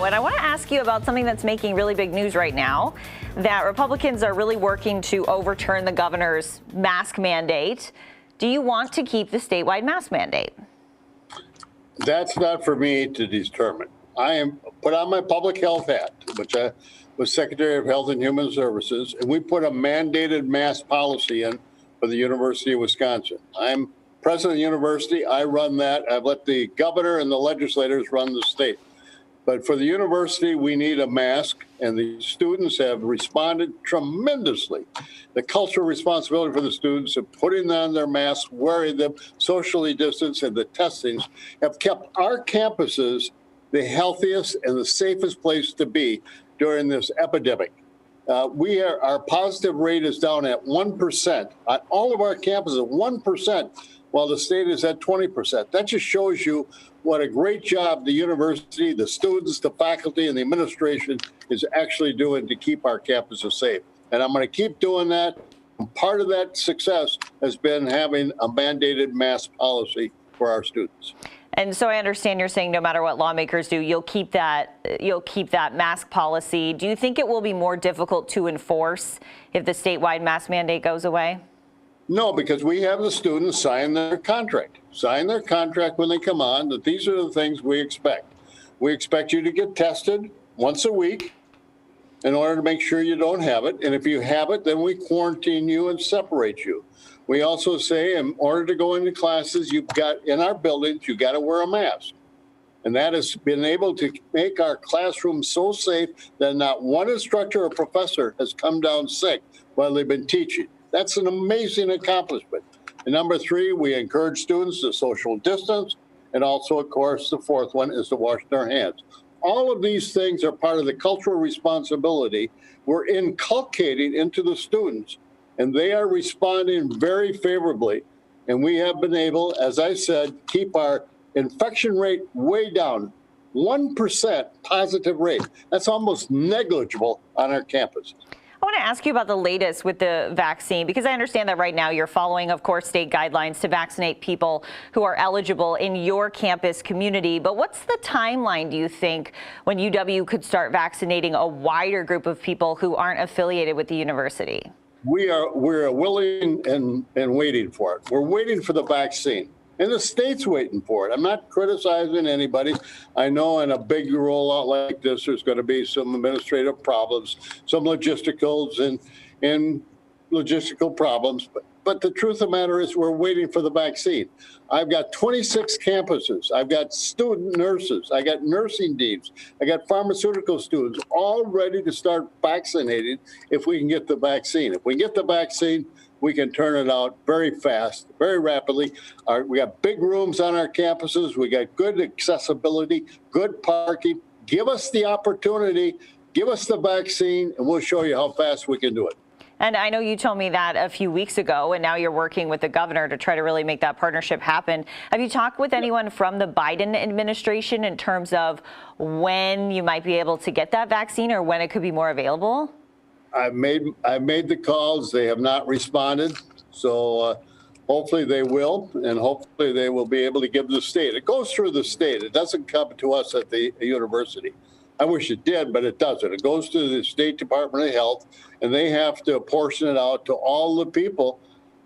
And I want to ask you about something that's making really big news right now, that Republicans are really working to overturn the governor's mask mandate. Do you want to keep the statewide mask mandate? That's not for me to determine. I am put on my public health hat, which I was Secretary of Health and Human Services, and we put a mandated mask policy in for the University of Wisconsin. I'm president of the university. I run that. I've let the governor and the legislators run the state. But for the university, we need a mask, and the students have responded tremendously. The cultural responsibility for the students of putting on their masks, wearing them, socially distanced, and the testings have kept our campuses the healthiest and the safest place to be during this epidemic. Our positive rate is down at 1% on all of our campuses, 1%, while the state is at 20%. That just shows you what a great job the university, the students, the faculty, and the administration is actually doing to keep our campuses safe. And I'm going to keep doing that. And part of that success has been having a mandated mask policy for our students. And so I understand you're saying no matter what lawmakers do, you'll keep that mask policy. Do you think it will be more difficult to enforce if the statewide mask mandate goes away? No, because we have the students sign their contract when they come on, that these are the things we expect. We expect you to get tested once a week in order to make sure you don't have it. And if you have it, then we quarantine you and separate you. We also say in order to go into classes, in our buildings, you got to wear a mask. And that has been able to make our classrooms so safe that not one instructor or professor has come down sick while they've been teaching. That's an amazing accomplishment. And number 3, we encourage students to social distance. And also, of course, the 4th one is to wash their hands. All of these things are part of the cultural responsibility we're inculcating into the students. And they are responding very favorably. And we have been able, as I said, keep our infection rate way down. 1% positive rate. That's almost negligible on our campuses. I want to ask you about the latest with the vaccine, because I understand that right now you're following, of course, state guidelines to vaccinate people who are eligible in your campus community. But what's the timeline, do you think, when UW could start vaccinating a wider group of people who aren't affiliated with the university? We're willing and waiting for it. We're waiting for the vaccine. And the state's waiting for it. I'm not criticizing anybody. I know in a big rollout like this, there's going to be some administrative problems, some logisticals and logistical problems. But the truth of the matter is we're waiting for the vaccine. I've got 26 campuses. I've got student nurses. I got nursing deans. I got pharmaceutical students all ready to start vaccinating if we can get the vaccine. If we get the vaccine, we can turn it out very fast, very rapidly. We got big rooms on our campuses. We got good accessibility, good parking. Give us the opportunity, give us the vaccine, and we'll show you how fast we can do it. And I know you told me that a few weeks ago, and now you're working with the governor to try to really make that partnership happen. Have you talked with anyone from the Biden administration in terms of when you might be able to get that vaccine or when it could be more available? I've made the calls. They have not responded. So hopefully they will, and hopefully they will be able to give the state. It goes through the state. It doesn't come to us at the university. I wish it did, but it doesn't. It goes to the State Department of Health, and they have to apportion it out to all the people,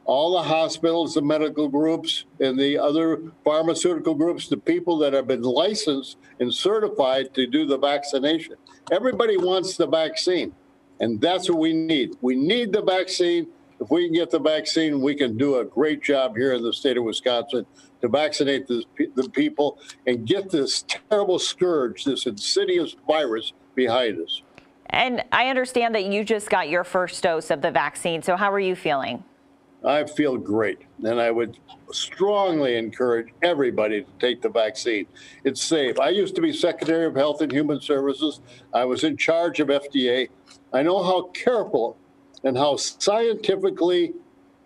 all the hospitals, the medical groups, and the other pharmaceutical groups, the people that have been licensed and certified to do the vaccination. Everybody wants the vaccine. And that's what we need. We need the vaccine. If we can get the vaccine, we can do a great job here in the state of Wisconsin to vaccinate the people and get this terrible scourge, this insidious virus behind us. And I understand that you just got your first dose of the vaccine. So how are you feeling? I feel great. And I would strongly encourage everybody to take the vaccine. It's safe. I used to be Secretary of Health and Human Services. I was in charge of FDA. I know how careful and how scientifically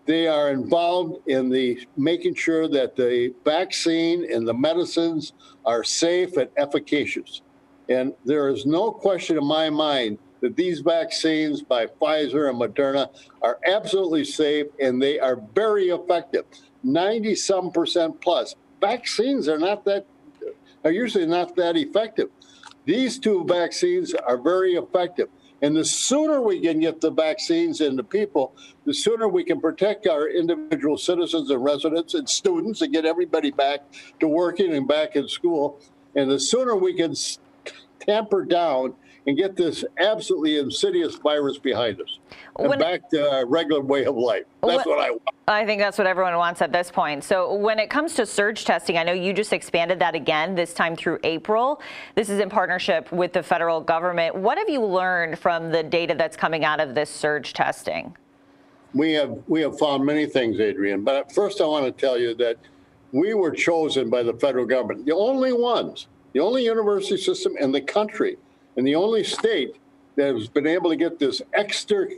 they are involved in the making sure that the vaccine and the medicines are safe and efficacious. And there is no question in my mind that these vaccines by Pfizer and Moderna are absolutely safe and they are very effective, 90-some% plus. Vaccines are usually not that effective. These two vaccines are very effective. And the sooner we can get the vaccines into people, the sooner we can protect our individual citizens and residents and students and get everybody back to working and back in school. And the sooner we can tamper down and get this absolutely insidious virus behind us and back to our regular way of life. That's what I want. I think that's what everyone wants at this point. So when it comes to surge testing, I know you just expanded that again, this time through April. This is in partnership with the federal government. What have you learned from the data that's coming out of this surge testing? We have found many things, Adrienne, but first I want to tell you that we were chosen by the federal government, the only ones, the only university system in the country and the only state that has been able to get this extra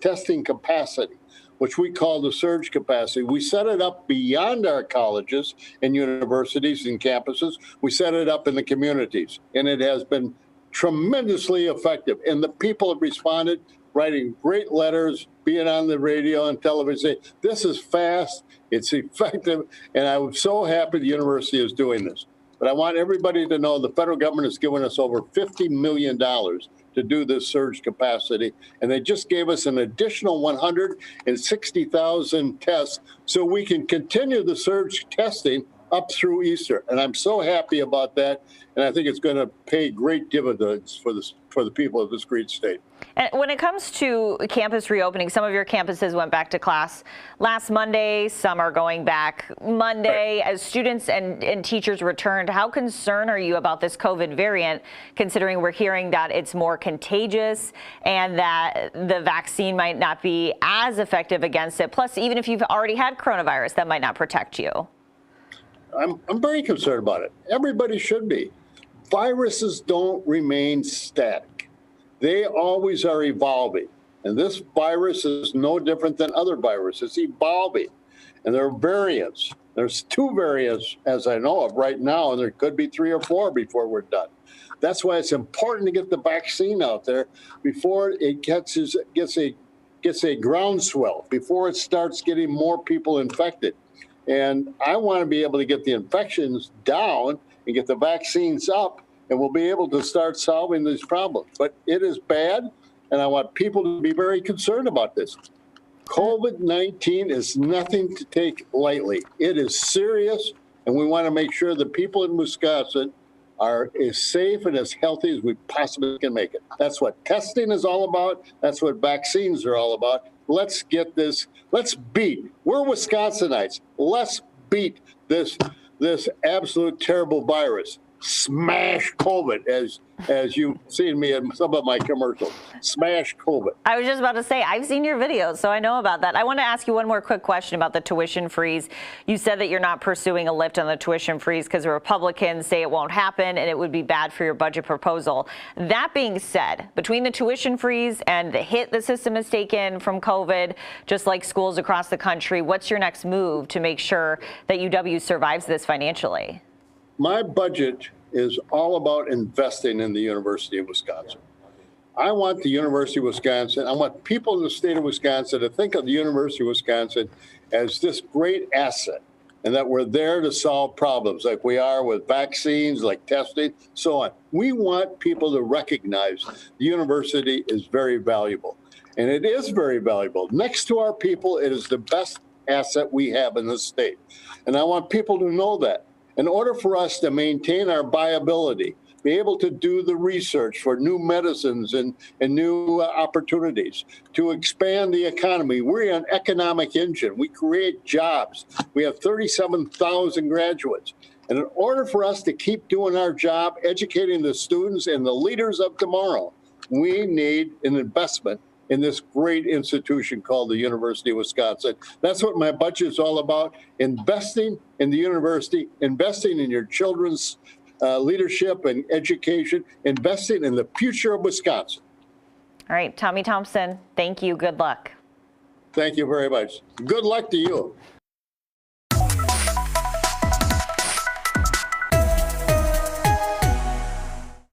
testing capacity, which we call the surge capacity. We set it up beyond our colleges and universities and campuses. We set it up in the communities, and it has been tremendously effective. And the people have responded, writing great letters, being on the radio and television. This is fast, it's effective, and I'm so happy the university is doing this. But I want everybody to know the federal government has given us over $50 million to do this surge capacity. And they just gave us an additional 160,000 tests so we can continue the surge testing up through Easter. And I'm so happy about that. And I think it's going to pay great dividends for the people of this great state. And when it comes to campus reopening, some of your campuses went back to class last Monday. Some are going back Monday. Right. As students and teachers returned, how concerned are you about this COVID variant, considering we're hearing that it's more contagious and that the vaccine might not be as effective against it? Plus, even if you've already had coronavirus, that might not protect you. I'm very concerned about it. Everybody should be. Viruses don't remain static. They always are evolving. And this virus is no different than other viruses. It's evolving. And there are variants. There's 2 variants, as I know of right now, and there could be 3 or 4 before we're done. That's why it's important to get the vaccine out there before it gets a groundswell, before it starts getting more people infected. And I want to be able to get the infections down and get the vaccines up, and we'll be able to start solving these problems. But it is bad, and I want people to be very concerned about this. COVID-19 is nothing to take lightly. It is serious, and we want to make sure the people in Wisconsin are as safe and as healthy as we possibly can make it. That's what testing is all about. That's what vaccines are all about. Let's get this. We're Wisconsinites. Let's beat this absolute terrible virus. Smash COVID, as you've seen me in some of my commercials. Smash COVID. I was just about to say, I've seen your videos, so I know about that. I want to ask you one more quick question about the tuition freeze. You said that you're not pursuing a lift on the tuition freeze because the Republicans say it won't happen and it would be bad for your budget proposal. That being said, between the tuition freeze and the hit the system has taken from COVID, just like schools across the country, what's your next move to make sure that UW survives this financially? My budget is all about investing in the University of Wisconsin. I want the University of Wisconsin, I want people in the state of Wisconsin to think of the University of Wisconsin as this great asset, and that we're there to solve problems like we are with vaccines, like testing, so on. We want people to recognize the university is very valuable, and it is very valuable. Next to our people, it is the best asset we have in this state, and I want people to know that. In order for us to maintain our viability, be able to do the research for new medicines and new opportunities, to expand the economy. We're an economic engine. We create jobs. We have 37,000 graduates. And in order for us to keep doing our job, educating the students and the leaders of tomorrow, we need an investment in this great institution called the University of Wisconsin. That's what my budget is all about, investing in the university, investing in your children's leadership and education, investing in the future of Wisconsin. All right, Tommy Thompson, thank you. Good luck. Thank you very much. Good luck to you.